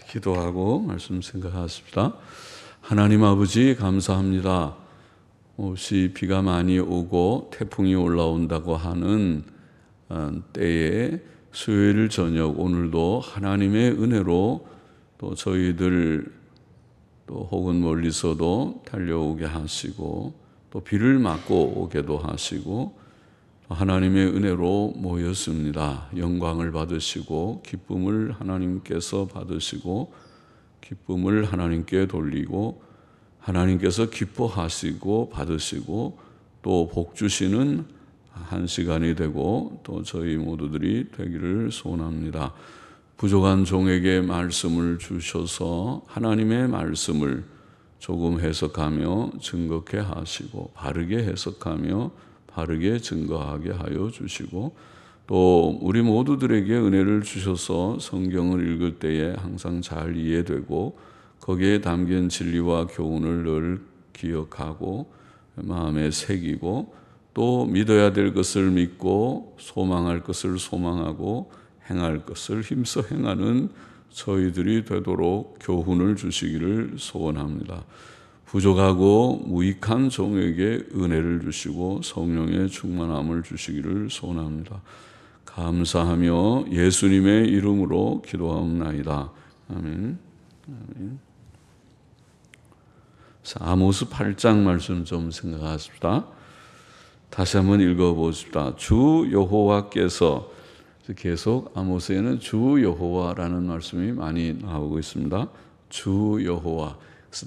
기도하고 말씀 생각하십시다. 하나님 아버지 감사합니다. 혹시 비가 많이 오고 태풍이 올라온다고 하는 때에 수요일 저녁 오늘도 하나님의 은혜로 또 저희들 또 혹은 멀리서도 달려오게 하시고 또 비를 맞고 오게도 하시고 하나님의 은혜로 모였습니다. 영광을 받으시고 기쁨을 하나님께서 받으시고 기쁨을 하나님께 돌리고 하나님께서 기뻐하시고 받으시고 또 복 주시는 한 시간이 되고 또 저희 모두들이 되기를 소원합니다. 부족한 종에게 말씀을 주셔서 하나님의 말씀을 조금 해석하며 증거케 하시고 바르게 해석하며 바르게 증거하게 하여 주시고 또 우리 모두들에게 은혜를 주셔서 성경을 읽을 때에 항상 잘 이해되고 거기에 담긴 진리와 교훈을 늘 기억하고 마음에 새기고 또 믿어야 될 것을 믿고 소망할 것을 소망하고 행할 것을 힘써 행하는 저희들이 되도록 교훈을 주시기를 소원합니다. 부족하고 무익한 종에게 은혜를 주시고 성령의 충만함을 주시기를 소원합니다. 감사하며 예수님의 이름으로 기도하옵나이다. 아멘. 아멘. 아모스 8장 말씀 좀 생각하십시다. 다시 한번 읽어보십시다. 주 여호와께서 계속 아모스에는 주 여호와라는 말씀이 많이 나오고 있습니다. 주 여호와.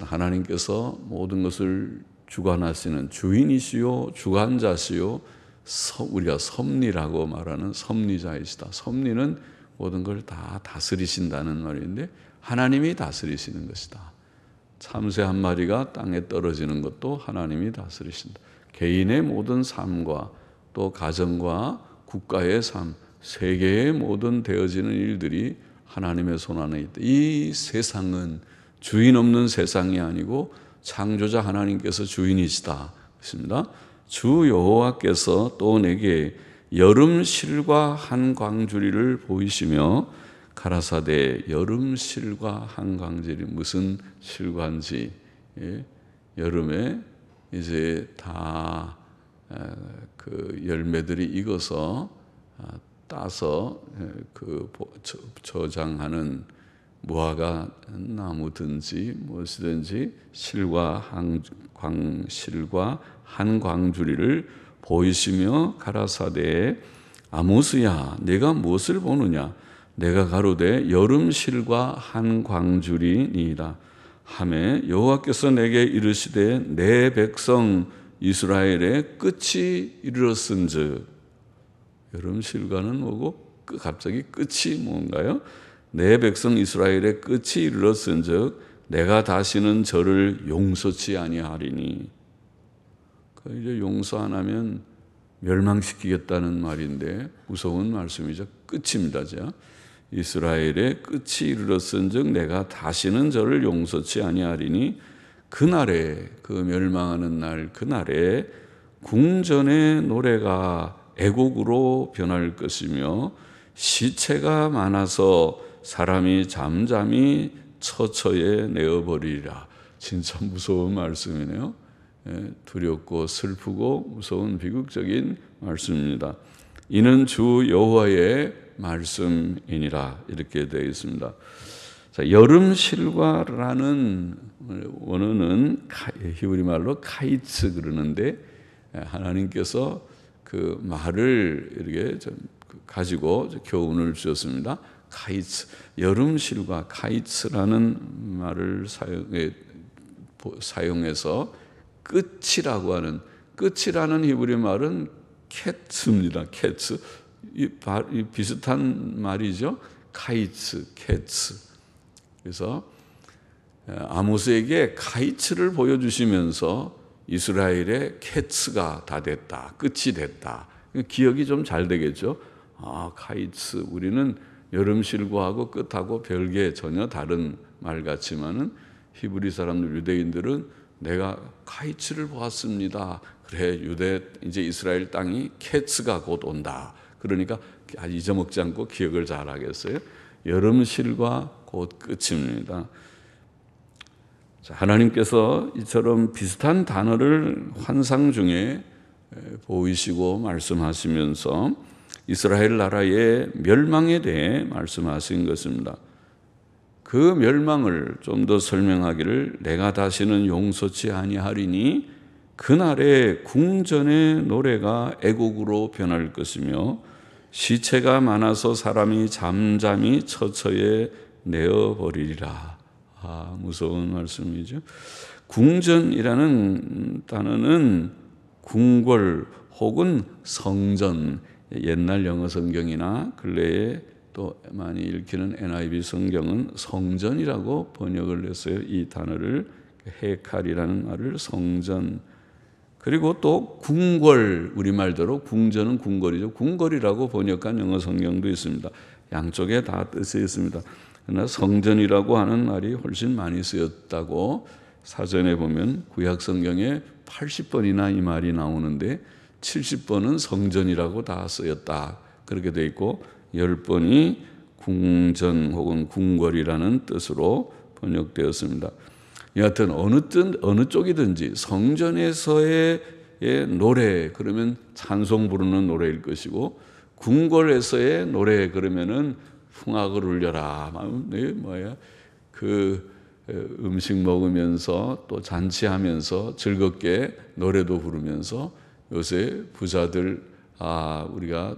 하나님께서 모든 것을 주관하시는 주인이시요 주관자시요 우리가 섭리라고 말하는 섭리자이시다. 섭리는 모든 걸 다 다스리신다는 말인데 하나님이 다스리시는 것이다. 참새 한 마리가 땅에 떨어지는 것도 하나님이 다스리신다. 개인의 모든 삶과 또 가정과 국가의 삶, 세계의 모든 되어지는 일들이 하나님의 손 안에 있다. 이 세상은 주인 없는 세상이 아니고 창조자 하나님께서 주인이시다. 그렇습니다. 주 여호와께서 또 내게 여름 실과 한 광주리를 보이시며 가라사대 여름 실과 한 광주리 무슨 실과인지 여름에 이제 다 그 열매들이 익어서 따서 그 저장하는 무화과 나무든지 무엇이든지 실과 한 광주리를 보이시며 가라사대 아모스야 내가 무엇을 보느냐 내가 가로되 여름 실과 한 광주리니이다 하매 여호와께서 내게 이르시되 내 백성 이스라엘의 끝이 이르렀은즉 여름 실과는 뭐고 갑자기 끝이 뭔가요? 내 백성 이스라엘의 끝이 이르렀은즉 내가 다시는 저를 용서치 아니하리니. 이제 용서 안 하면 멸망시키겠다는 말인데 무서운 말씀이죠. 끝입니다. 이스라엘의 끝이 이르렀은즉 내가 다시는 저를 용서치 아니하리니 그날에 그 멸망하는 날 그날에 궁전의 노래가 애곡으로 변할 것이며 시체가 많아서 사람이 잠잠히 처처에 내어버리리라. 진짜 무서운 말씀이네요. 두렵고 슬프고 무서운 비극적인 말씀입니다. 이는 주 여호와의 말씀이니라 이렇게 되어 있습니다. 자, 여름 실과라는 원어는 히브리 말로 카이츠 그러는데 하나님께서 그 말을 이렇게 가지고 교훈을 주셨습니다. 카이츠, 여름 실과 카이츠라는 말을 사용해서 끝이라고 하는 끝이라는 히브리 말은 캐츠입니다. 캐츠. 이 비슷한 말이죠. 카이츠, 캐츠. 그래서 아모스에게 카이츠를 보여주시면서 이스라엘의 캐츠가 다 됐다. 끝이 됐다. 기억이 좀 잘 되겠죠. 아, 카이츠. 우리는 여름 실과하고 끝하고 별개 전혀 다른 말 같지만은 히브리 사람들 유대인들은 내가 카이츠를 보았습니다. 그래, 유대 이제 이스라엘 땅이 캐츠가 곧 온다. 그러니까 잊어먹지 않고 기억을 잘 하겠어요. 여름실과 곧 끝입니다. 자, 하나님께서 이처럼 비슷한 단어를 환상 중에 보이시고 말씀하시면서 이스라엘 나라의 멸망에 대해 말씀하신 것입니다. 그 멸망을 좀 더 설명하기를 내가 다시는 용서치 아니하리니 그날에 궁전의 노래가 애곡으로 변할 것이며 시체가 많아서 사람이 잠잠히 처처에 내어버리리라. 무서운 말씀이죠. 궁전이라는 단어는 궁궐 혹은 성전, 옛날 영어 성경이나 근래에 또 많이 읽히는 NIV 성경은 성전이라고 번역을 했어요. 이 단어를 헤칼이라는 말을 성전. 그리고 또 궁궐, 우리말대로 궁전은 궁궐이죠. 궁궐이라고 번역한 영어 성경도 있습니다. 양쪽에 다 뜻이 있습니다. 그러나 성전이라고 하는 말이 훨씬 많이 쓰였다고 사전에 보면 구약 성경에 80번이나 이 말이 나오는데 70번은 성전이라고 다 쓰였다. 그렇게 돼 있고 10번이 궁전 혹은 궁궐이라는 뜻으로 번역되었습니다. 여하튼 어느 쪽이든지 성전에서의 노래 그러면 찬송 부르는 노래일 것이고 궁궐에서의 노래 그러면은 풍악을 울려라. 그 음식 먹으면서 또 잔치하면서 즐겁게 노래도 부르면서 요새 부자들 우리가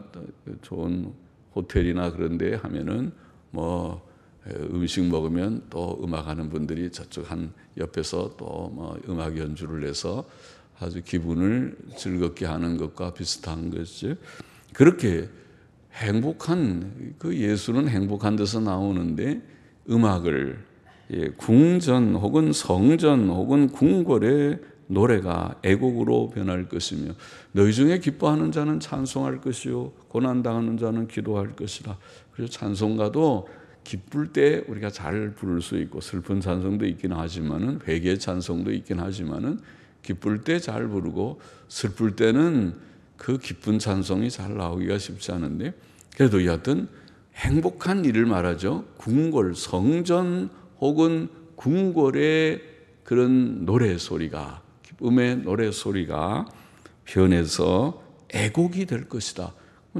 좋은 호텔이나 그런 데 하면은 뭐 음식 먹으면 또 음악하는 분들이 저쪽 한 옆에서 또 뭐 음악 연주를 해서 아주 기분을 즐겁게 하는 것과 비슷한 것이죠. 그렇게 행복한 그 예수는 행복한 데서 나오는데 음악을 궁전 혹은 성전 혹은 궁궐의 노래가 애곡으로 변할 것이며 너희 중에 기뻐하는 자는 찬송할 것이요 고난당하는 자는 기도할 것이라. 그래서 찬송가도 기쁠 때 우리가 잘 부를 수 있고 슬픈 찬송도 있긴 하지만은 회개 찬송도 있긴 하지만은 기쁠 때 잘 부르고 슬플 때는 그 기쁜 찬송이 잘 나오기가 쉽지 않은데 그래도 여하튼 행복한 일을 말하죠. 궁궐, 성전 혹은 궁궐의 그런 노래 소리가 기쁨의 노래 소리가 변해서 애곡이 될 것이다.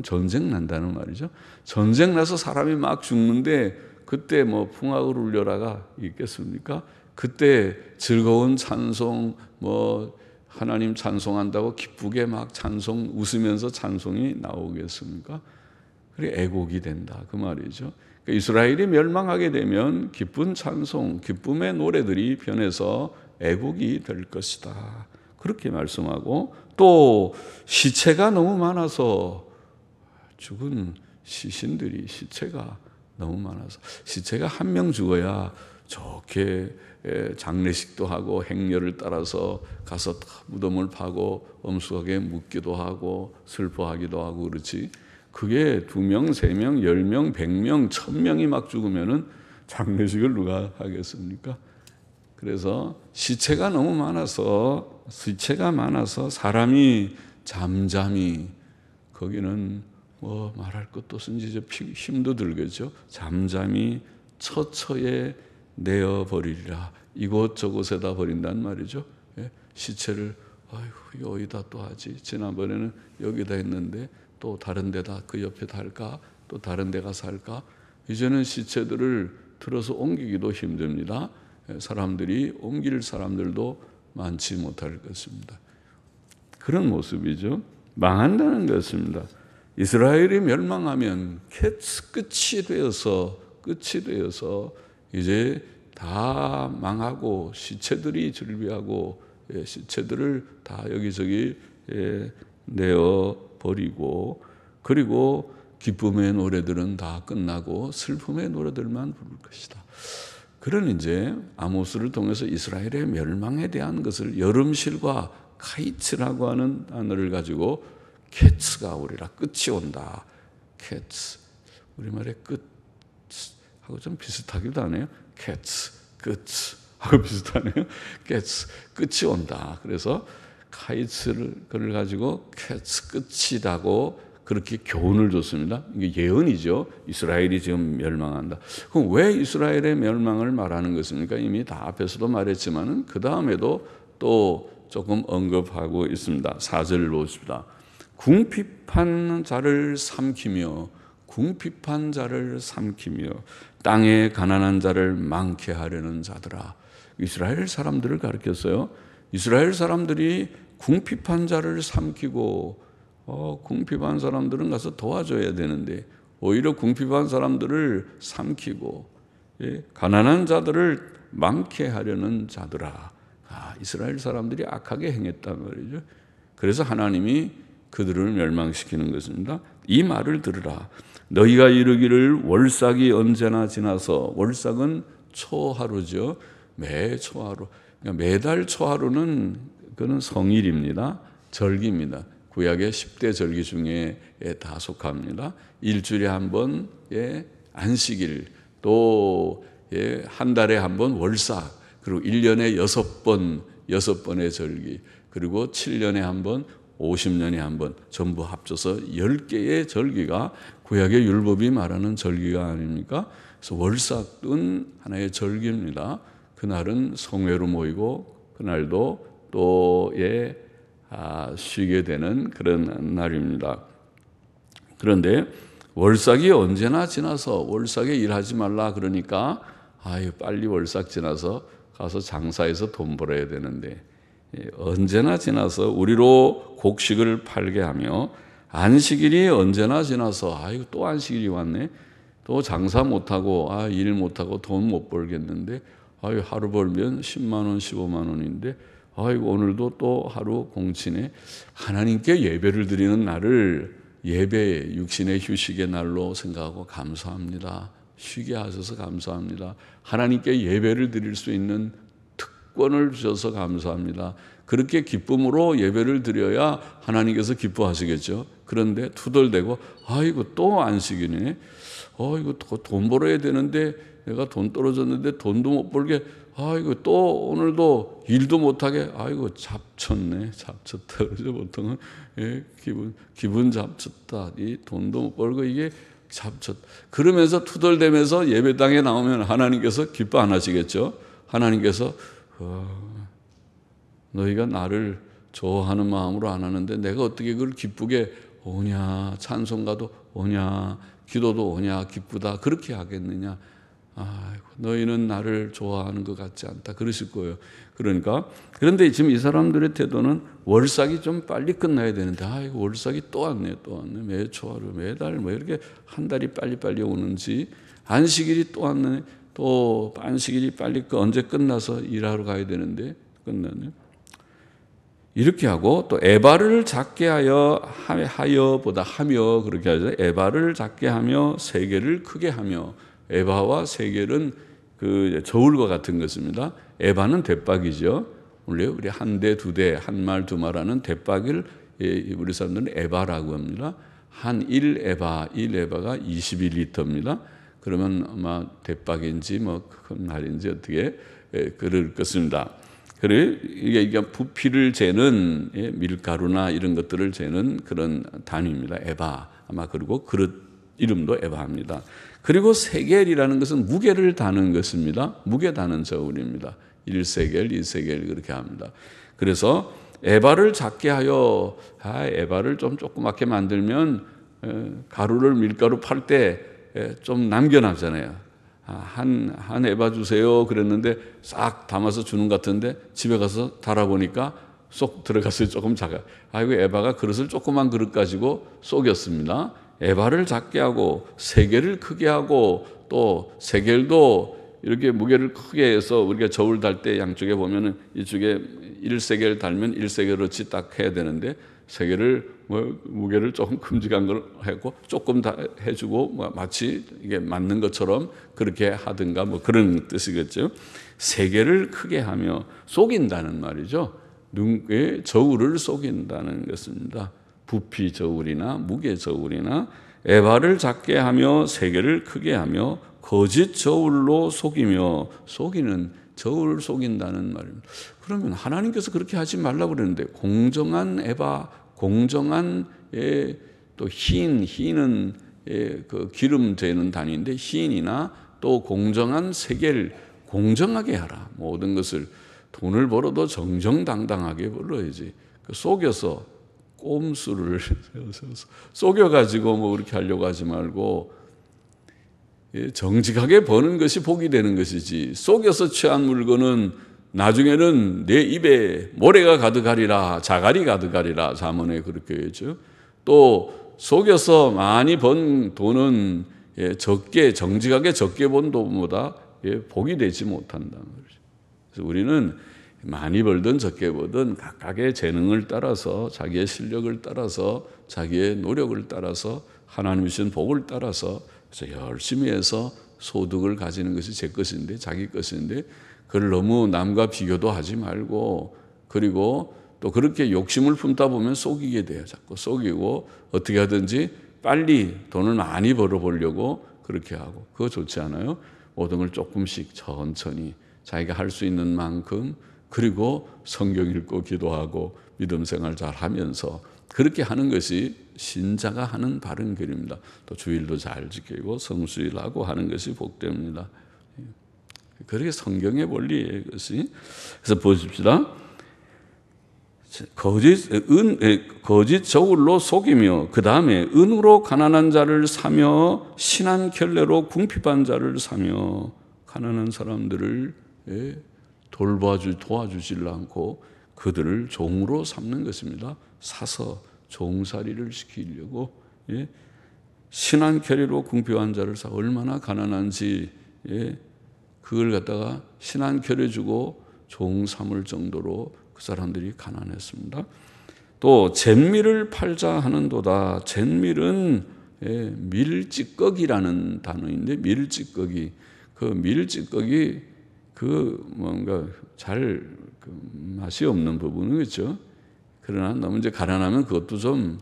전쟁 난다는 말이죠. 전쟁 나서 사람이 막 죽는데 그때 뭐 풍악을 울려라가 있겠습니까? 그때 즐거운 찬송 뭐 하나님 찬송한다고 기쁘게 막 찬송 웃으면서 찬송이 나오겠습니까? 그게 애곡이 된다 그 말이죠. 그러니까 이스라엘이 멸망하게 되면 기쁜 찬송, 기쁨의 노래들이 변해서 애곡이 될 것이다. 그렇게 말씀하고 또 시체가 너무 많아서 죽은 시신들이 시체가 너무 많아서 시체가 한 명 죽어야 좋게 장례식도 하고 행렬을 따라서 가서 무덤을 파고 엄숙하게 묻기도 하고 슬퍼하기도 하고 그렇지. 그게 2명, 3명, 10명, 100명, 1000명이 막 죽으면은 장례식을 누가 하겠습니까? 그래서 시체가 너무 많아서 사람이 잠잠히 거기는 뭐 말할 것도 없이 힘도 들겠죠. 잠잠히 처처에 내어버리리라. 이곳저곳에다 버린단 말이죠. 시체를 아이고 여기다 또 하지. 지난번에는 여기다 했는데 또 다른 데다 그 옆에다 할까? 또 다른 데 가서 할까? 이제는 시체들을 들어서 옮기기도 힘듭니다. 사람들이 옮길 사람들도 많지 못할 것입니다. 그런 모습이죠. 망한다는 것입니다. 이스라엘이 멸망하면 끝이 되어서 이제 다 망하고 시체들이 즐비하고 시체들을 다 여기저기 내어버리고 그리고 기쁨의 노래들은 다 끝나고 슬픔의 노래들만 부를 것이다. 그런 이제 아모스를 통해서 이스라엘의 멸망에 대한 것을 여름실과 카이츠라고 하는 단어를 가지고 캐츠가 오리라. 끝이 온다. 캐츠. 우리말의 끝하고 좀 비슷하기도 하네요. 캐츠. 끝. 하고 비슷하네요. 끝이 온다. 그래서 카이츠를 가지고 캐츠 끝이다고 그렇게 교훈을 줬습니다. 이게 예언이죠. 이스라엘이 지금 멸망한다. 그럼 왜 이스라엘의 멸망을 말하는 것입니까? 이미 다 앞에서도 말했지만은 그 다음에도 또 조금 언급하고 있습니다. 4절을 보십시다. 궁핍한 자를 삼키며 궁핍한 자를 삼키며 땅에 가난한 자를 많게 하려는 자들아. 이스라엘 사람들을 가르쳤어요. 이스라엘 사람들이 궁핍한 자를 삼키고 궁핍한 사람들은 가서 도와줘야 되는데 오히려 궁핍한 사람들을 삼키고 가난한 자들을 많게 하려는 자들아. 이스라엘 사람들이 악하게 행했단 말이죠. 그래서 하나님이 그들을 멸망시키는 것입니다. 이 말을 들으라. 너희가 이르기를 월삭이 언제나 지나서, 월삭은 초하루죠. 매 초하루. 그러니까 매달 초하루는 그는 성일입니다. 절기입니다. 구약의 10대 절기 중에 다 속합니다. 일주일에 한 번의 안식일, 또 한 달에 한 번 월삭, 그리고 1년에 6번의 절기, 그리고 7년에 한 번, 50년에 한 번, 전부 합쳐서 10개의 절기가 구약의 율법이 말하는 절기가 아닙니까? 그래서 월삭은 하나의 절기입니다. 그날은 성회로 모이고 그날도 또 쉬게 되는 그런 날입니다. 그런데 월삭이 언제나 지나서 월삭에 일하지 말라 그러니까 빨리 월삭 지나서 가서 장사해서 돈 벌어야 되는데 언제나 지나서 우리로 곡식을 팔게 하며 안식일이 언제나 지나서 또 안식일이 왔네. 또 장사 못하고 일 못하고 돈 못 벌겠는데 하루 벌면 10만 원 15만 원인데 오늘도 또 하루 공치네. 하나님께 예배를 드리는 날을 예배 육신의 휴식의 날로 생각하고 감사합니다. 쉬게 하셔서 감사합니다. 하나님께 예배를 드릴 수 있는 특권을 주셔서 감사합니다. 그렇게 기쁨으로 예배를 드려야 하나님께서 기뻐하시겠죠. 그런데 투덜대고 또 안식이네. 이거 돈 벌어야 되는데 내가 돈 떨어졌는데 돈도 못 벌게 또 오늘도 일도 못하게 잡쳤네. 잡쳤다 그러죠. 보통은 기분 잡쳤다. 이 돈도 못 벌고 이게 잡쳤다. 그러면서 투덜대면서 예배당에 나오면 하나님께서 기뻐 안 하시겠죠. 하나님께서 너희가 나를 좋아하는 마음으로 안 하는데 내가 어떻게 그걸 기쁘게 오냐, 찬송가도 오냐, 기도도 오냐, 기쁘다 그렇게 하겠느냐. 너희는 나를 좋아하는 것 같지 않다 그러실 거예요. 그런데 지금 이 사람들의 태도는 월삭이 좀 빨리 끝나야 되는데 월삭이 또 왔네. 매 초하루 매달 이렇게 한 달이 빨리 오는지, 안식일이 또 왔네. 또 안식일이 빨리 언제 끝나서 일하러 가야 되는데 끝나네. 이렇게 하고 또 에바를 작게 하여 그렇게 하죠. 에바를 작게 하며 세겔을 크게 하며. 에바와 세겔은 그 저울과 같은 것입니다. 에바는 대박이죠. 원래 우리 한 대, 두 대, 한 말, 두 말 하는 대박을 우리 사람들은 에바라고 합니다. 한 1에바가 21리터입니다. 그러면 아마 대박인지 큰 말인지 어떻게 그럴 것입니다. 그래 이게 부피를 재는 밀가루나 이런 것들을 재는 그런 단위입니다. 에바. 아마 그리고 그릇 이름도 에바입니다. 그리고 세겔이라는 것은 무게를 다는 것입니다. 무게 다는 저울입니다. 1세겔, 2세겔 그렇게 합니다. 그래서 에바를 작게 하여 에바를 좀 조그맣게 만들면 가루를 밀가루 팔 때 좀 남겨놨잖아요. 한 에바 주세요 그랬는데 싹 담아서 주는 것 같은데 집에 가서 달아보니까 쏙 들어갔어요. 조금 작아요. 에바가 그릇을 조그만 그릇 가지고 속였습니다. 에바를 작게 하고 세겔을 크게 하고 또 세겔도 이렇게 무게를 크게 해서 우리가 저울 달 때 양쪽에 보면은 이쪽에 1세겔 달면 1세겔어치 딱 해야 되는데 세겔을 무게를 조금 큼직한 걸 하고 조금 다 해주고 마치 이게 맞는 것처럼 그렇게 하든가 그런 뜻이겠죠. 세겔을 크게 하며 속인다는 말이죠. 눈에 저울을 속인다는 것입니다. 부피 저울이나 무게 저울이나 에바를 작게 하며 세겔을 크게 하며 거짓 저울로 속이며. 속이는 저울을 속인다는 말입니다. 그러면 하나님께서 그렇게 하지 말라고 그러는데 공정한 에바, 공정한 또 희인은 그 기름 재는 단위인데 희인이나 또 공정한 세겔 공정하게 하라. 모든 것을 돈을 벌어도 정정당당하게 벌어야지. 속여서 꼼수를 속여가지고 뭐 그렇게 하려고 하지 말고 정직하게 버는 것이 복이 되는 것이지 속여서 취한 물건은 나중에는 내 입에 모래가 가득하리라 자갈이 가득하리라 잠언에 그렇게 했죠. 또 속여서 많이 번 돈은 정직하게 적게 번 돈보다 복이 되지 못한다는 거죠. 그래서 우리는 많이 벌든 적게 벌든 각각의 재능을 따라서 자기의 실력을 따라서 자기의 노력을 따라서 하나님 주신 복을 따라서 그래서 열심히 해서 소득을 가지는 것이 제 것인데 자기 것인데 그걸 너무 남과 비교도 하지 말고 그리고 또 그렇게 욕심을 품다 보면 속이게 돼요. 자꾸 속이고 어떻게 하든지 빨리 돈을 많이 벌어보려고 그렇게 하고 그거 좋지 않아요? 모든 걸 조금씩 천천히 자기가 할 수 있는 만큼 그리고 성경 읽고 기도하고 믿음 생활 잘 하면서 그렇게 하는 것이 신자가 하는 바른 길입니다. 또 주일도 잘 지키고 성수일하고 하는 것이 복됩니다. 그렇게 성경의 원리예요, 그것이. 그래서 보십시다. 거짓 저울로 속이며 그 다음에 은으로 가난한 자를 사며 신한 켤레로 궁핍한 자를 사며 가난한 사람들을 도와주질 않고 그들을 종으로 삼는 것입니다. 사서 종살이를 시키려고 신한 켤레로 궁핍한 자를 사 얼마나 가난한지 그걸 갖다가 신한 켤레 주고 종 삼을 정도로 그 사람들이 가난했습니다. 또 잿밀을 팔자 하는도다. 잿밀은 밀찌꺼기라는 단어인데 밀찌꺼기 그 밀찌꺼기 그 뭔가 잘 맛이 없는 부분은 그렇죠. 그러나 너무 이제 가난하면 그것도 좀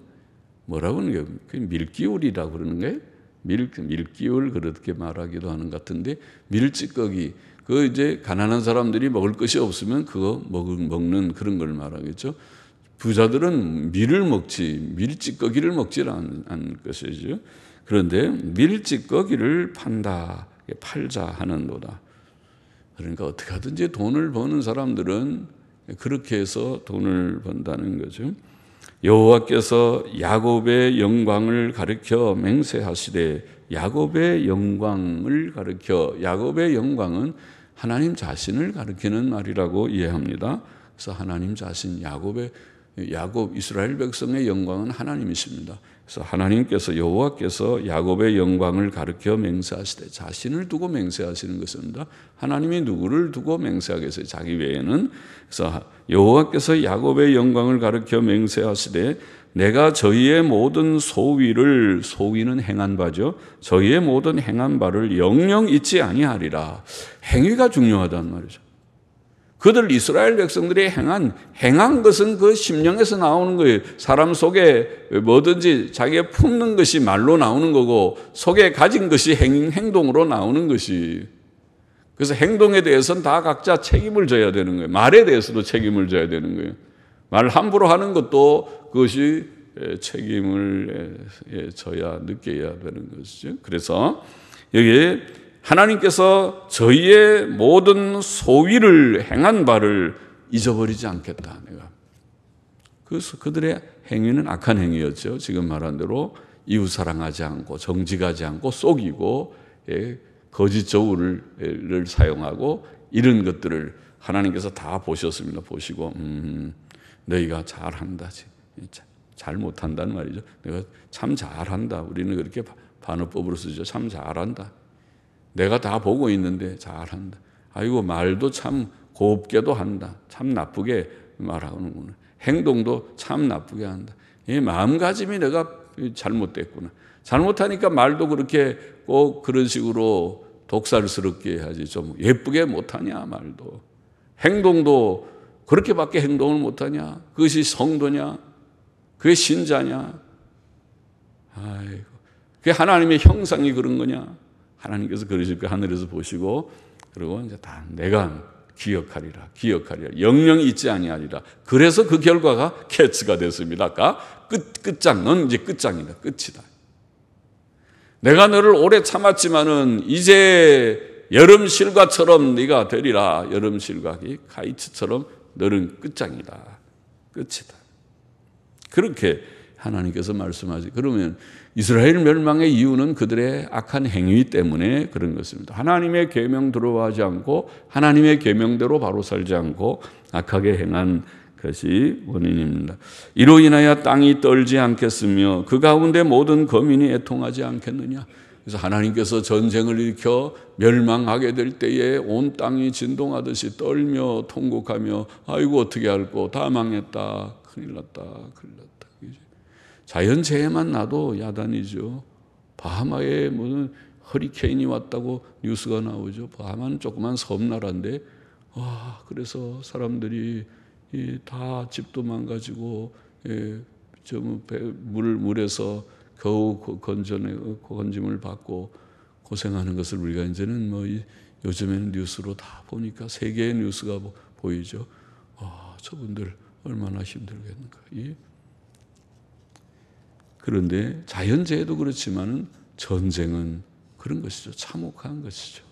뭐라고 하는 거예요? 밀기울이라고 그러는 거예요. 밀기울 그렇게 말하기도 하는 것 같은데 밀찌꺼기 그 이제 가난한 사람들이 먹을 것이 없으면 그거 먹는 그런 걸 말하겠죠. 부자들은 밀을 먹지 밀찌꺼기를 먹지 않을 것이죠. 그런데 밀찌꺼기를 팔자 하는도다. 그러니까 어떻게 하든지 돈을 버는 사람들은 그렇게 해서 돈을 번다는 거죠. 여호와께서 야곱의 영광을 가리켜 맹세하시되 야곱의 영광을 가리켜 야곱의 영광은 하나님 자신을 가리키는 말이라고 이해합니다. 그래서 하나님 자신 야곱 이스라엘 백성의 영광은 하나님이십니다. 그래서 하나님께서 여호와께서 야곱의 영광을 가리켜 맹세하시되 자신을 두고 맹세하시는 것입니다. 하나님이 누구를 두고 맹세하겠어요? 자기 외에는. 그래서 여호와께서 야곱의 영광을 가리켜 맹세하시되 내가 저희의 모든 소위는 행한 바죠. 저희의 모든 행한 바를 영영 잊지 아니하리라. 행위가 중요하단 말이죠. 그들 이스라엘 백성들이 행한 것은 그 심령에서 나오는 거예요. 사람 속에 뭐든지 자기가 품는 것이 말로 나오는 거고 속에 가진 것이 행동으로 나오는 것이. 그래서 행동에 대해서는 다 각자 책임을 져야 되는 거예요. 말에 대해서도 책임을 져야 되는 거예요. 말 함부로 하는 것도 그것이 책임을 져야 느껴야 되는 것이죠. 그래서 여기에 하나님께서 저희의 모든 소위를 행한 바를 잊어버리지 않겠다. 내가. 그래서 그들의 행위는 악한 행위였죠. 지금 말한 대로 이웃 사랑하지 않고 정직하지 않고 속이고 거짓 저울을 사용하고 이런 것들을 하나님께서 다 보셨습니다. 보시고 너희가 잘한다. 잘 못한다는 말이죠. 내가 참 잘한다. 우리는 그렇게 반어법으로 쓰죠. 참 잘한다. 내가 다 보고 있는데 잘한다. 아이고 말도 참 곱게도 한다. 참 나쁘게 말하는구나. 행동도 참 나쁘게 한다. 이 마음가짐이 내가 잘못됐구나. 잘못하니까 말도 그렇게 꼭 그런 식으로 독살스럽게 하지. 좀 예쁘게 못하냐 말도. 행동도 그렇게밖에 행동을 못하냐. 그것이 성도냐. 그게 신자냐. 아이고. 그게 하나님의 형상이 그런 거냐. 하나님께서 그러실 거 하늘에서 보시고 그리고 이제 다 내가 기억하리라. 영영 잊지 아니하리라. 그래서 그 결과가 캐치가 됐습니다. 아까 끝장, 넌 이제 끝장이다. 끝이다. 내가 너를 오래 참았지만은 이제 여름 실과처럼 네가 되리라. 여름 실과기 카이트처럼 너는 끝장이다. 끝이다. 그렇게 하나님께서 말씀하지. 그러면 이스라엘 멸망의 이유는 그들의 악한 행위 때문에 그런 것입니다. 하나님의 계명 들어하지 않고 하나님의 계명대로 바로 살지 않고 악하게 행한 것이 원인입니다. 이로 인하여 땅이 떨지 않겠으며 그 가운데 모든 거민이 애통하지 않겠느냐. 그래서 하나님께서 전쟁을 일으켜 멸망하게 될 때에 온 땅이 진동하듯이 떨며 통곡하며 아이고 어떻게 할꼬 다 망했다. 큰일 났다. 자연재해만 나도 야단이죠. 바하마에 무슨 허리케인이 왔다고 뉴스가 나오죠. 바하마는 조그만 섬나라인데 그래서 사람들이 다 집도 망가지고 물에서 겨우 건짐을 받고 고생하는 것을 우리가 이제는 요즘에는 뉴스로 다 보니까 세계의 뉴스가 보이죠. 저분들 얼마나 힘들겠는가. 그런데 자연재해도 그렇지만은 전쟁은 그런 것이죠. 참혹한 것이죠.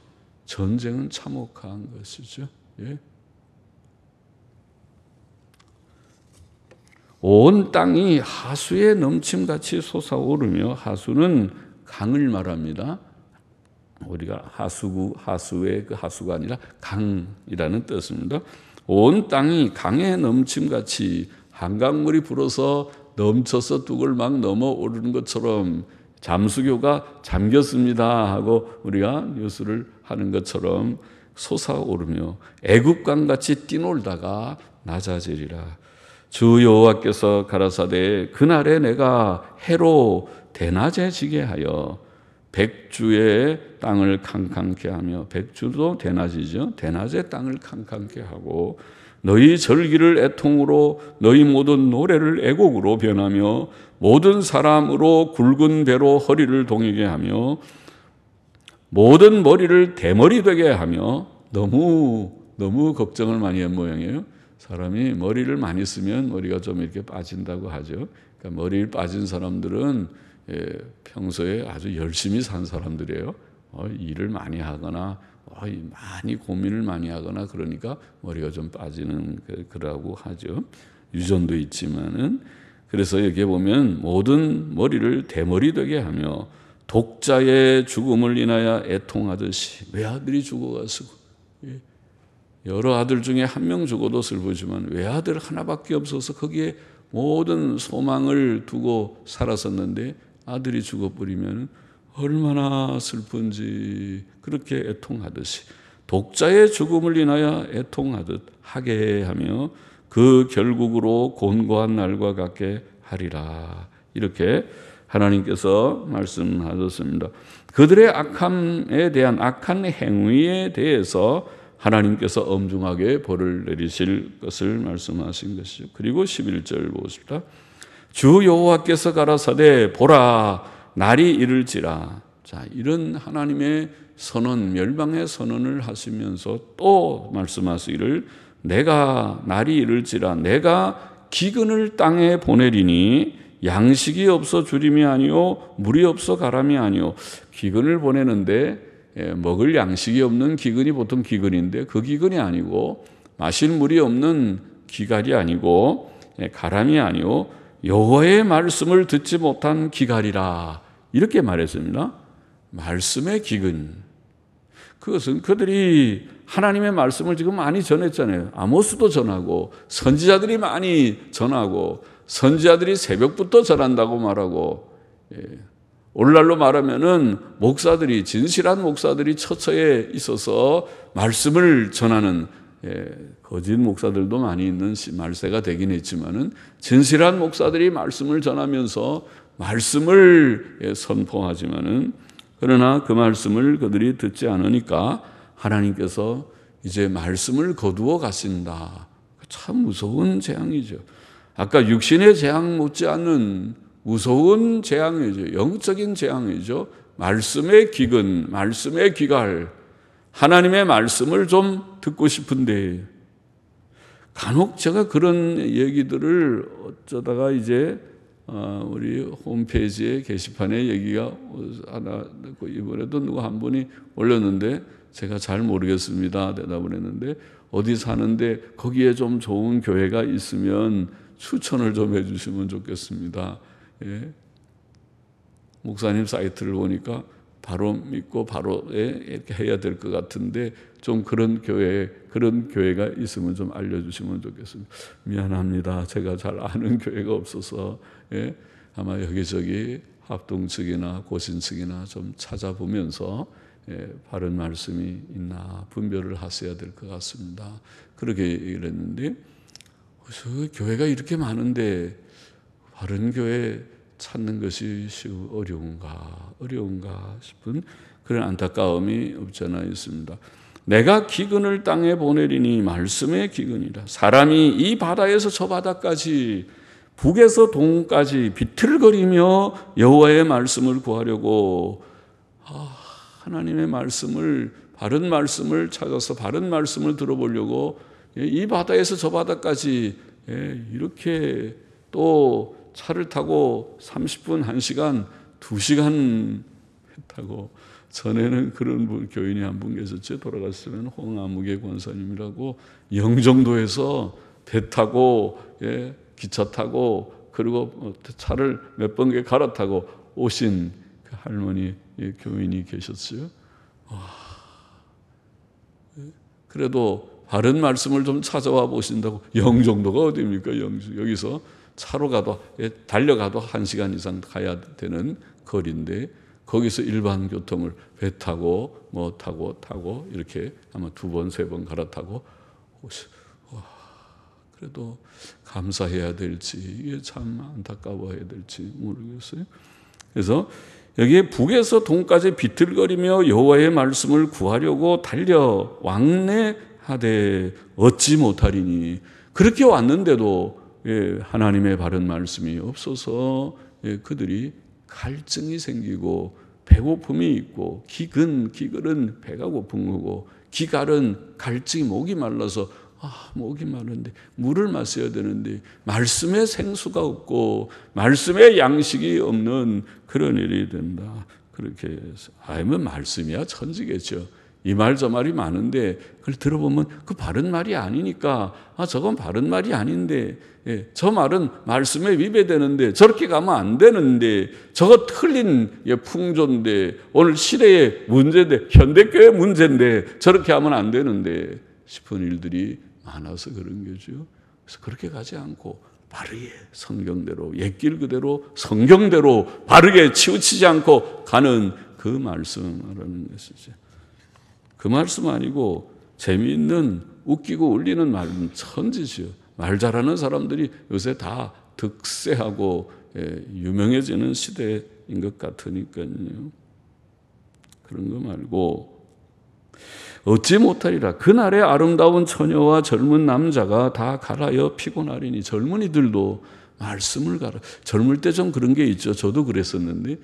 전쟁은 참혹한 것이죠. 예. 온 땅이 하수에 넘침같이 솟아오르며 하수는 강을 말합니다. 우리가 하수의 그 하수가 아니라 강이라는 뜻입니다. 온 땅이 강에 넘침같이 한강물이 불어서 넘쳐서 뚝을 막 넘어오르는 것처럼 잠수교가 잠겼습니다 하고 우리가 뉴스를 하는 것처럼 솟아오르며 애굽강같이 뛰놀다가 낮아지리라. 주 여호와께서 가라사대 그날에 내가 해로 대낮에 지게 하여 백주의 땅을 캄캄케 하며 백주도 대낮이죠. 대낮에 땅을 캄캄케 하고 너희 절기를 애통으로 너희 모든 노래를 애곡으로 변하며 모든 사람으로 굵은 배로 허리를 동이게 하며 모든 머리를 대머리 되게 하며 너무 걱정을 많이 한 모양이에요. 사람이 머리를 많이 쓰면 머리가 좀 이렇게 빠진다고 하죠. 그러니까 머리를 빠진 사람들은 평소에 아주 열심히 산 사람들이에요. 일을 많이 하거나 많이 고민을 많이 하거나 그러니까 머리가 좀 빠지는 그라고 하죠. 유전도 있지만은 그래서 여기에 보면 모든 머리를 대머리 되게 하며 독자의 죽음을 인하여 애통하듯이 외아들이 죽어가서 여러 아들 중에 한 명 죽어도 슬프지만 외아들 하나밖에 없어서 거기에 모든 소망을 두고 살았었는데 아들이 죽어버리면 얼마나 슬픈지 그렇게 애통하듯이 독자의 죽음을 인하여 애통하듯 하게 하며 그 결국으로 곤고한 날과 같게 하리라. 이렇게 하나님께서 말씀하셨습니다. 그들의 악함에 대한 악한 행위에 대해서 하나님께서 엄중하게 벌을 내리실 것을 말씀하신 것이죠. 그리고 11절 보십시다. 주 여호와께서 가라사대 보라 날이 이를지라. 자, 이런 하나님의 선언, 멸망의 선언을 하시면서 또 말씀하시기를 내가 날이 이를지라 내가 기근을 땅에 보내리니 양식이 없어 주림이 아니요 물이 없어 가람이 아니요. 기근을 보내는데 먹을 양식이 없는 기근이 보통 기근인데 그 기근이 아니고 마실 물이 없는 기갈이 아니고 가람이 아니요 여호와의 말씀을 듣지 못한 기갈이라. 이렇게 말했습니다. 말씀의 기근. 그것은 그들이 하나님의 말씀을 지금 많이 전했잖아요. 아모스도 전하고 선지자들이 많이 전하고 선지자들이 새벽부터 전한다고 말하고 오늘날로 말하면은 목사들이 진실한 목사들이 처처에 있어서 말씀을 전하는 거짓 목사들도 많이 있는 말세가 되긴 했지만은 진실한 목사들이 말씀을 전하면서 말씀을 선포하지만은 그러나 그 말씀을 그들이 듣지 않으니까 하나님께서 이제 말씀을 거두어 가신다. 참 무서운 재앙이죠. 아까 육신의 재앙 못지않는 무서운 재앙이죠. 영적인 재앙이죠. 말씀의 기근, 말씀의 기갈. 하나님의 말씀을 좀 듣고 싶은데 간혹 제가 그런 얘기들을 어쩌다가 이제 우리 홈페이지에 게시판에 얘기가 하나 이번에도 누가 한 분이 올렸는데 제가 잘 모르겠습니다 대답을 했는데 어디 사는데 거기에 좀 좋은 교회가 있으면 추천을 좀 해주시면 좋겠습니다. 예. 목사님 사이트를 보니까 바로 믿고 바로 이렇게 해야 될 것 같은데 좀 그런 교회가 있으면 좀 알려주시면 좋겠습니다. 미안합니다. 제가 잘 아는 교회가 없어서 아마 여기저기 합동 측이나 고신 측이나 좀 찾아보면서 바른 말씀이 있나 분별을 하셔야 될 것 같습니다. 그렇게 얘기를 했는데 교회가 이렇게 많은데 바른 교회 찾는 것이 어려운가 싶은 그런 안타까움이 없지 않아 있습니다. 내가 기근을 땅에 보내리니 말씀의 기근이라. 사람이 이 바다에서 저 바다까지 북에서 동까지 비틀거리며 여호와의 말씀을 구하려고 하나님의 말씀을 바른 말씀을 찾아서 바른 말씀을 들어보려고 이 바다에서 저 바다까지 이렇게 또 차를 타고 30분, 1시간, 2시간 타고 전에는 그런 교인이 한 분 계셨죠. 돌아갔으면 홍아무개 권사님이라고 영종도에서 배 타고 기차 타고 그리고 차를 몇 번 갈아타고 오신 그 할머니 교인이 계셨어요. 그래도 바른 말씀을 좀 찾아와 보신다고 영종도가 어디입니까? 여기서 차로 가도 달려가도 1시간 이상 가야 되는 거리인데 거기서 일반 교통을 배 타고 뭐 타고 이렇게 아마 2번, 3번 갈아타고 그래도 감사해야 될지 이게 참 안타까워해야 될지 모르겠어요. 그래서 여기에 북에서 동까지 비틀거리며 여호와의 말씀을 구하려고 달려 왕래하되 얻지 못하리니 그렇게 왔는데도 하나님의 바른 말씀이 없어서 그들이 갈증이 생기고 배고픔이 있고 기근은 배가 고픈 거고 기갈은 갈증이 목이 말라서 목이 마른데 물을 마셔야 되는데 말씀의 생수가 없고 말씀의 양식이 없는 그런 일이 된다. 그렇게 해서 뭐 말씀이야 천지겠죠. 이 말 저 말이 많은데 그걸 들어보면 그 바른 말이 아니니까 저건 바른 말이 아닌데 저 말은 말씀에 위배되는데 저렇게 가면 안 되는데 저거 틀린 풍조인데 오늘 시대의 문제인데 현대교회 문제인데 저렇게 하면 안 되는데 싶은 일들이 많아서 그런 거죠. 그래서 그렇게 가지 않고 바르게 성경대로 옛길 그대로 성경대로 바르게 치우치지 않고 가는 그 말씀이라는 것이죠. 그 말씀 아니고 재미있는 웃기고 울리는 말은 천지죠. 말 잘하는 사람들이 요새 다 득세하고 유명해지는 시대인 것 같으니까요. 그런 거 말고 얻지 못하리라. 그날의 아름다운 처녀와 젊은 남자가 다 갈아여 피곤하리니 젊은이들도 말씀을 갈아. 젊을 때 좀 그런 게 있죠. 저도 그랬었는데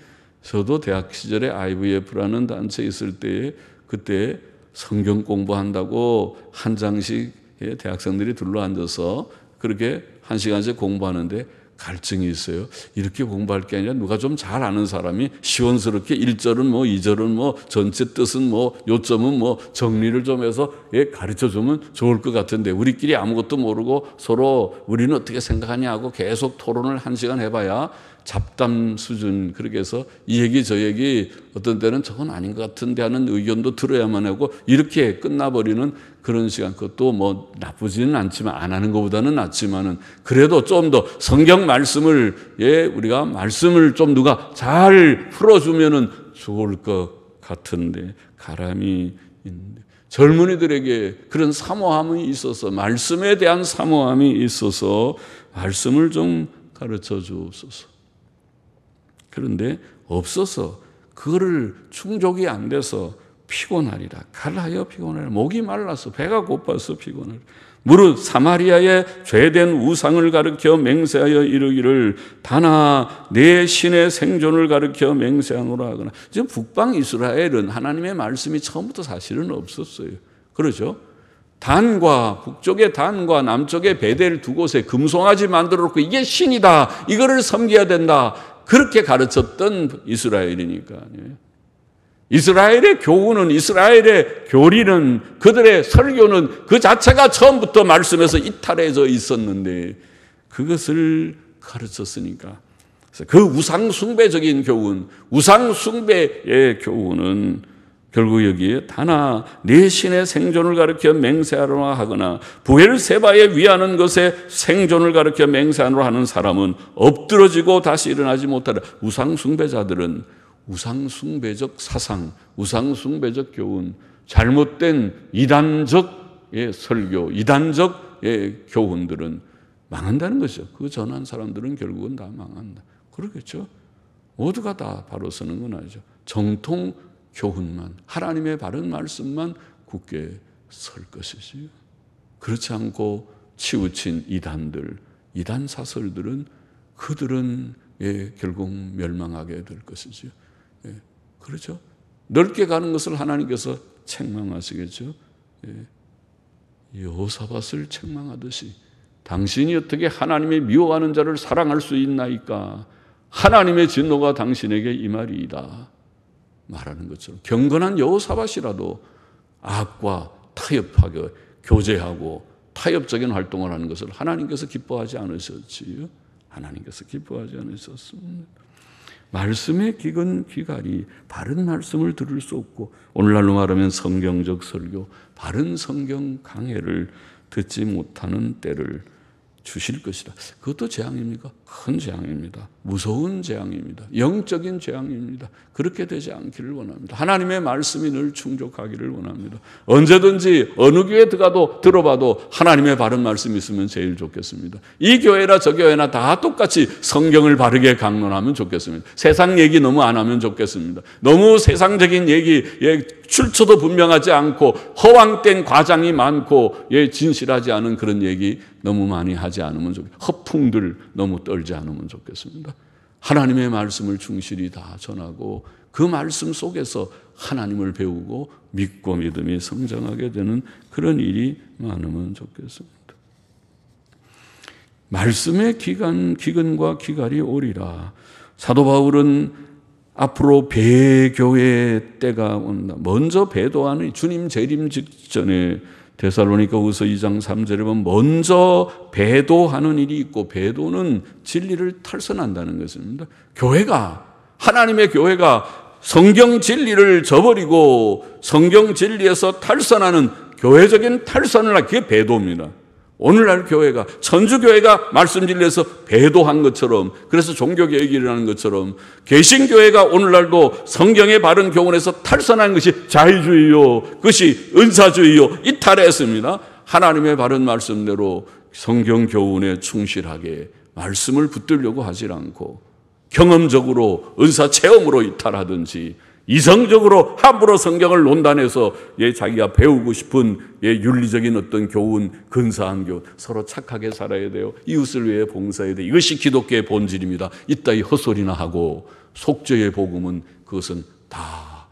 저도 대학 시절에 IVF라는 단체에 있을 때에 그때 성경 공부한다고 한 장씩 대학생들이 둘러앉아서 그렇게 1시간씩 공부하는데 갈증이 있어요. 이렇게 공부할 게 아니라 누가 좀 잘 아는 사람이 시원스럽게 1절은 뭐 2절은 뭐 전체 뜻은 뭐 요점은 뭐 정리를 좀 해서 가르쳐 주면 좋을 것 같은데 우리끼리 아무것도 모르고 서로 우리는 어떻게 생각하냐 하고 계속 토론을 1시간 해봐야 잡담 수준. 그렇게 해서 이 얘기 저 얘기 어떤 때는 저건 아닌 것 같은데 하는 의견도 들어야만 하고 이렇게 끝나버리는 그런 시간. 그것도 뭐 나쁘지는 않지만 안 하는 것보다는 낫지만은 그래도 좀 더 성경 말씀을 우리가 말씀을 좀 누가 잘 풀어주면은 좋을 것 같은데 가람이 있는데 젊은이들에게 그런 사모함이 있어서 말씀에 대한 사모함이 있어서 말씀을 좀 가르쳐 주옵소서. 그런데 없어서 그거를 충족이 안 돼서 피곤하리라. 갈하여 피곤하리라. 목이 말라서 배가 고파서 피곤하리라. 무릇 사마리아의 죄된 우상을 가르쳐 맹세하여 이르기를 다나 내 신의 생존을 가르쳐 맹세하노라 하거나. 지금 북방 이스라엘은 하나님의 말씀이 처음부터 사실은 없었어요. 그렇죠? 단과 북쪽의 단과 남쪽의 베델 두 곳에 금송아지 만들어 놓고 이게 신이다. 이거를 섬겨야 된다. 그렇게 가르쳤던 이스라엘이니까. 이스라엘의 교훈은, 이스라엘의 교리는, 그들의 설교는 그 자체가 처음부터 말씀에서 이탈해져 있었는데 그것을 가르쳤으니까. 그래서 그 우상숭배적인 교훈, 우상숭배의 교훈은 결국 여기에 다나 내 신의 생존을 가르쳐 맹세하노라 하거나 부엘세바에 위하는 것에 생존을 가르쳐 맹세하노라 하는 사람은 엎드러지고 다시 일어나지 못하라. 우상숭배자들은 우상숭배적 사상, 우상숭배적 교훈, 잘못된 이단적 설교, 이단적 교훈들은 망한다는 것이죠. 그 전한 사람들은 결국은 다 망한다. 그러겠죠. 모두가 다 바로 서는 건 아니죠. 정통 교훈만, 하나님의 바른 말씀만 굳게 설 것이지요. 그렇지 않고 치우친 이단들, 이단 사설들은 그들은 결국 멸망하게 될 것이지요. 그렇죠? 넓게 가는 것을 하나님께서 책망하시겠죠. 여호사밧을 책망하듯이 당신이 어떻게 하나님의 미워하는 자를 사랑할 수 있나이까? 하나님의 진노가 당신에게 임하리이다 말하는 것처럼 경건한 여호사밧이라도 악과 타협하게 교제하고 타협적인 활동을 하는 것을 하나님께서 기뻐하지 않으셨지요. 하나님께서 기뻐하지 않으셨습니다. 말씀의 귀갈이 바른 말씀을 들을 수 없고, 오늘날로 말하면 성경적 설교, 바른 성경 강해를 듣지 못하는 때를 주실 것이다. 그것도 재앙입니까? 큰 재앙입니다. 무서운 재앙입니다. 영적인 재앙입니다. 그렇게 되지 않기를 원합니다. 하나님의 말씀이 늘 충족하기를 원합니다. 언제든지 어느 교회 들어봐도 하나님의 바른 말씀이 있으면 제일 좋겠습니다. 이 교회나 저 교회나 다 똑같이 성경을 바르게 강론하면 좋겠습니다. 세상 얘기 너무 안 하면 좋겠습니다. 너무 세상적인 얘기, 출처도 분명하지 않고 허황된 과장이 많고 진실하지 않은 그런 얘기 너무 많이 하지 않으면 좋겠습니다. 허풍들 너무 떨지 않으면 좋겠습니다. 하나님의 말씀을 충실히 다 전하고 그 말씀 속에서 하나님을 배우고 믿고 믿음이 성장하게 되는 그런 일이 많으면 좋겠습니다. 말씀의 기근과 기갈이 오리라. 사도 바울은 앞으로 배교의 때가 온다. 먼저 배도하는 주님 재림 직전에 데살로니가후서 2장 3절에 보면 먼저 배도하는 일이 있고, 배도는 진리를 탈선한다는 것입니다. 하나님의 교회가 성경 진리를 저버리고 성경 진리에서 탈선하는 교회적인 탈선을 하는 게 배도입니다. 오늘날 교회가, 천주교회가 말씀 진리에서 배도한 것처럼, 그래서 종교개혁이 일어나는 것처럼 개신교회가 오늘날도 성경의 바른 교훈에서 탈선한 것이 자유주의요, 그것이 은사주의요, 이탈했습니다. 하나님의 바른 말씀대로 성경 교훈에 충실하게 말씀을 붙들려고 하지 않고 경험적으로 은사 체험으로 이탈하든지 이성적으로 함부로 성경을 논단해서 자기가 배우고 싶은 윤리적인 어떤 교훈, 근사한 교훈, 서로 착하게 살아야 돼요. 이웃을 위해 봉사해야 돼요. 이것이 기독교의 본질입니다. 이따위 헛소리나 하고 속죄의 복음은 그것은 다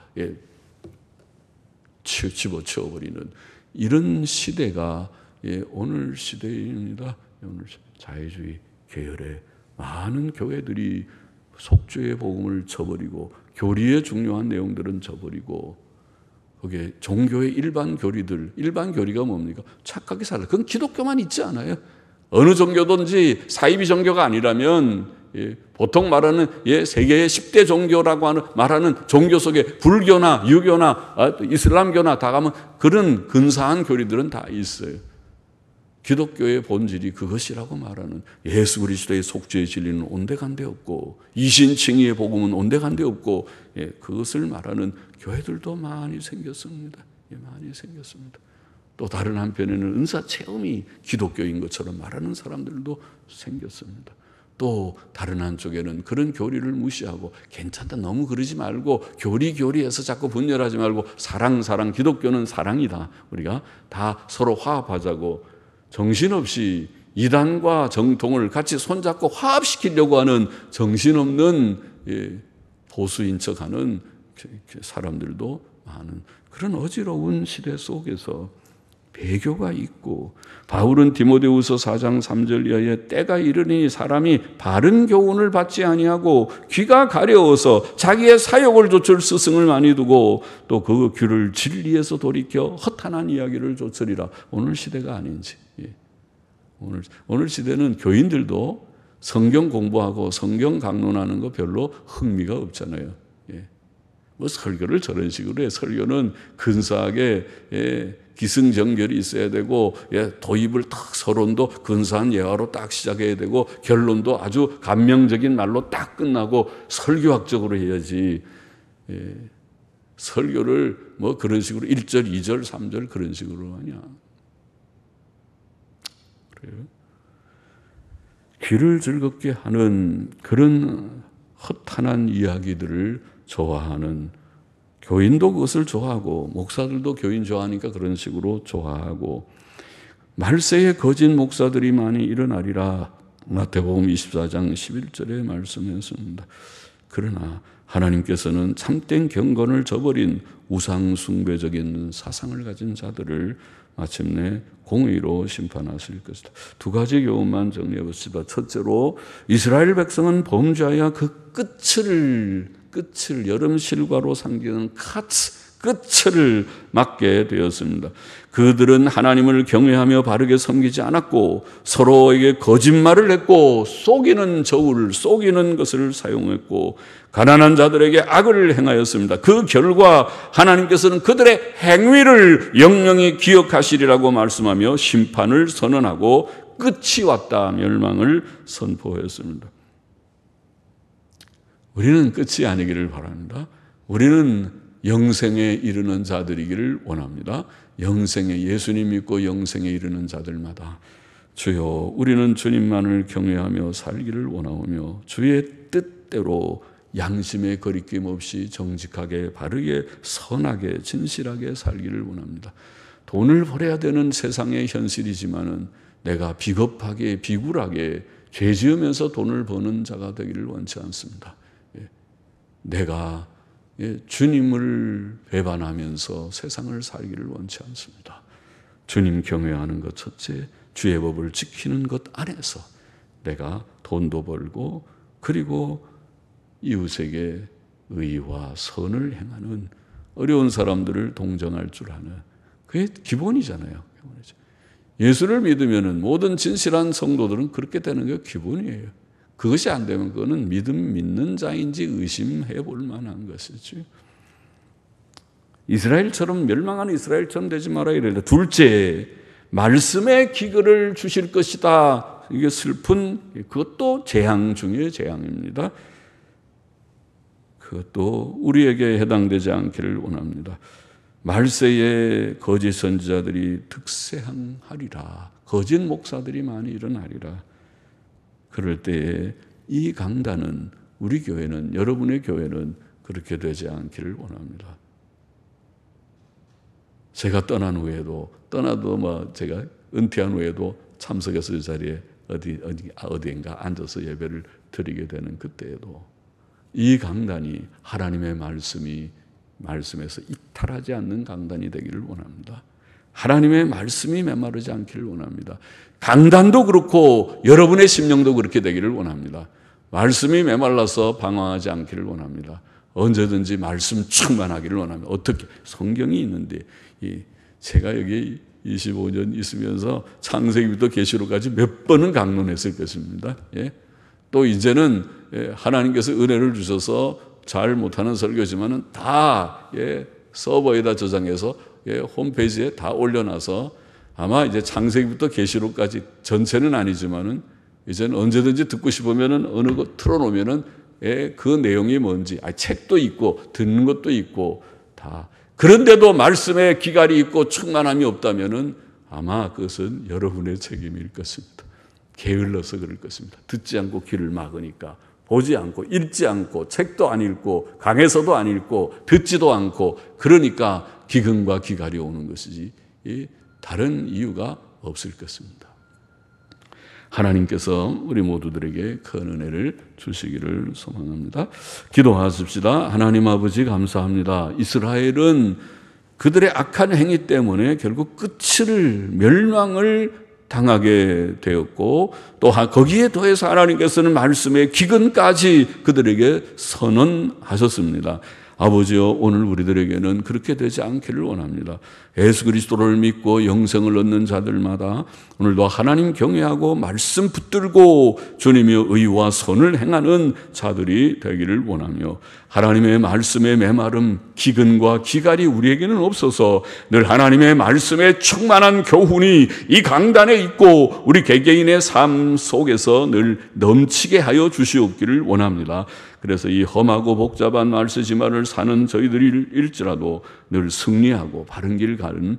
집어치워버리는 이런 시대가 오늘 시대입니다. 오늘 자유주의 계열의 많은 교회들이 속죄의 복음을 저버리고 교리의 중요한 내용들은 저버리고, 거기에 종교의 일반 교리가 뭡니까? 착하게 살아. 그건 기독교만 있지 않아요. 어느 종교든지 사이비 종교가 아니라면 보통 말하는 세계의 10대 종교라고 말하는 종교 속에 불교나 유교나 이슬람교나 다 가면 그런 근사한 교리들은 다 있어요. 기독교의 본질이 그것이라고 말하는 예수 그리스도의 속죄의 진리는 온데간데 없고, 이신칭의의 복음은 온데간데 없고, 그것을 말하는 교회들도 많이 생겼습니다. 많이 생겼습니다. 또 다른 한편에는 은사 체험이 기독교인 것처럼 말하는 사람들도 생겼습니다. 또 다른 한쪽에는 그런 교리를 무시하고 괜찮다 너무 그러지 말고 교리해서 자꾸 분열하지 말고 사랑 기독교는 사랑이다. 우리가 다 서로 화합하자고 정신없이 이단과 정통을 같이 손잡고 화합시키려고 하는 정신없는 보수인 척하는 사람들도 많은 그런 어지러운 시대 속에서 배교가 있고 바울은 디모데후서 4장 3절 이하에 때가 이르니 사람이 바른 교훈을 받지 아니하고 귀가 가려워서 자기의 사욕을 좇을 스승을 많이 두고 또 그 귀를 진리에서 돌이켜 허탄한 이야기를 좇으리라. 오늘 시대가 아닌지. 오늘 시대는 교인들도 성경 공부하고 성경 강론하는 거 별로 흥미가 없잖아요. 뭐 설교를 저런 식으로 해. 설교는 근사하게 기승전결이 있어야 되고 도입을 딱 서론도 근사한 예화로 딱 시작해야 되고 결론도 아주 감명적인 말로 딱 끝나고 설교학적으로 해야지. 설교를 뭐 그런 식으로 1절, 2절, 3절 그런 식으로 하냐. 그래요. 귀를 즐겁게 하는 그런 허탄한 이야기들을 좋아하는 교인도 그것을 좋아하고 목사들도 교인 좋아하니까 그런 식으로 좋아하고 말세에 거짓 목사들이 많이 일어나리라. 마태복음 24장 11절에 말씀했습니다. 그러나 하나님께서는 참된 경건을 저버린 우상 숭배적인 사상을 가진 자들을 마침내 공의로 심판하실 것이다. 두 가지 교훈만 정리해 봅시다. 첫째로 이스라엘 백성은 범죄하여 그 끝을 여름 실과로 상기하는 끝을 맞게 되었습니다. 그들은 하나님을 경외하며 바르게 섬기지 않았고 서로에게 거짓말을 했고 속이는 것을 사용했고 가난한 자들에게 악을 행하였습니다. 그 결과 하나님께서는 그들의 행위를 영영히 기억하시리라고 말씀하며 심판을 선언하고 끝이 왔다 멸망을 선포했습니다. 우리는 끝이 아니기를 바랍니다. 우리는 영생에 이르는 자들이기를 원합니다. 영생에 예수님 믿고 영생에 이르는 자들마다 주여 우리는 주님만을 경외하며 살기를 원하오며 주의 뜻대로 양심의 거리낌 없이 정직하게 바르게 선하게 진실하게 살기를 원합니다. 돈을 벌어야 되는 세상의 현실이지만은 내가 비겁하게 비굴하게 죄 지으면서 돈을 버는 자가 되기를 원치 않습니다. 내가 주님을 배반하면서 세상을 살기를 원치 않습니다. 주님 경외하는 것 첫째, 주의 법을 지키는 것 안에서 내가 돈도 벌고 그리고 이웃에게 의와 선을 행하는 어려운 사람들을 동정할 줄 아는 그게 기본이잖아요. 예수를 믿으면 모든 진실한 성도들은 그렇게 되는 게 기본이에요. 그것이 안 되면 그거는 믿는 자인지 의심해 볼 만한 것이죠. 이스라엘처럼 멸망하는 이스라엘처럼 되지 말아야 이래요. 둘째, 말씀의 기근을 주실 것이다. 이게 슬픈 그것도 재앙 중에 재앙입니다. 그것도 우리에게 해당되지 않기를 원합니다. 말세에 거짓 선지자들이 득세하리라. 거짓 목사들이 많이 일어나리라. 그럴 때에 이 강단은 우리 교회는 여러분의 교회는 그렇게 되지 않기를 원합니다. 제가 떠난 후에도 떠나도 제가 은퇴한 후에도 참석해서 이 자리에 어디인가 앉아서 예배를 드리게 되는 그때에도 이 강단이 하나님의 말씀에서 이탈하지 않는 강단이 되기를 원합니다. 하나님의 말씀이 메마르지 않기를 원합니다. 강단도 그렇고 여러분의 심령도 그렇게 되기를 원합니다. 말씀이 메말라서 방황하지 않기를 원합니다. 언제든지 말씀 충만하기를 원합니다. 어떻게? 성경이 있는데 제가 여기 25년 있으면서 창세기부터 계시록까지 몇 번은 강론했을 것입니다. 또 이제는 하나님께서 은혜를 주셔서 잘 못하는 설교지만은 다 서버에다 저장해서 홈페이지에 다 올려놔서 아마 이제 창세기부터 계시록까지 전체는 아니지만은 이제는 언제든지 듣고 싶으면은 어느 거 틀어놓으면은 그 내용이 뭔지 책도 있고 듣는 것도 있고 다 그런데도 말씀에 기갈이 있고 충만함이 없다면은 아마 그것은 여러분의 책임일 것입니다. 게을러서 그럴 것입니다. 듣지 않고 귀를 막으니까, 보지 않고 읽지 않고 책도 안 읽고 강에서도 안 읽고 듣지도 않고, 그러니까 기근과 기갈이 오는 것이지 다른 이유가 없을 것입니다. 하나님께서 우리 모두들에게 큰 은혜를 주시기를 소망합니다. 기도하십시다. 하나님 아버지 감사합니다. 이스라엘은 그들의 악한 행위 때문에 결국 멸망을 당하게 되었고, 또 거기에 더해서 하나님께서는 말씀의 기근까지 그들에게 선언하셨습니다. 아버지여, 오늘 우리들에게는 그렇게 되지 않기를 원합니다. 예수 그리스도를 믿고 영생을 얻는 자들마다 오늘도 하나님 경외하고 말씀 붙들고 주님의 의와 선을 행하는 자들이 되기를 원하며, 하나님의 말씀의 메마름, 기근과 기갈이 우리에게는 없어서 늘 하나님의 말씀에 충만한 교훈이 이 강단에 있고 우리 개개인의 삶 속에서 늘 넘치게 하여 주시옵기를 원합니다. 그래서 이 험하고 복잡한 말씀지만을 사는 저희들일지라도 늘 승리하고 바른 길 가는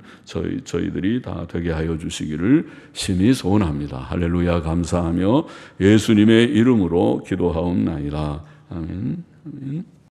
저희들이 다 되게 하여 주시기를 심히 소원합니다. 할렐루야, 감사하며 예수님의 이름으로 기도하옵나이다. 아멘. 아멘.